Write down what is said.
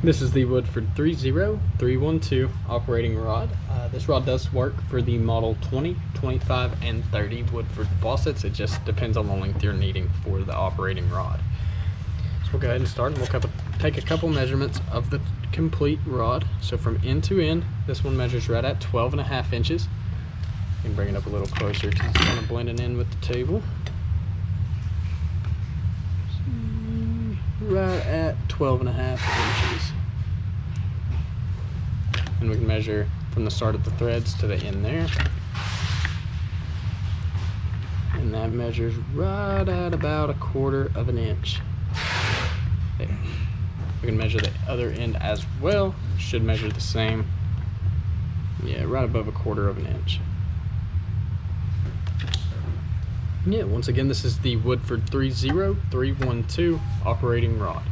This is the Woodford 30312 operating rod. This rod does work for the model 20, 25, and 30 Woodford faucets. It just depends on the length you're needing for the operating rod. So we'll go ahead and start, and we'll take a couple measurements of the complete rod. So from end to end, this one measures right at 12.5 inches. You can bring it up a little closer because it's kind of blending in with the table. Right at 12.5 inches. And we can measure from the start of the threads to the end there. And that measures right at about 1/4 inch. There. We can measure the other end as well. Should measure the same. Yeah, right above 1/4 inch. Yeah, once again, this is the Woodford 30312 operating rod.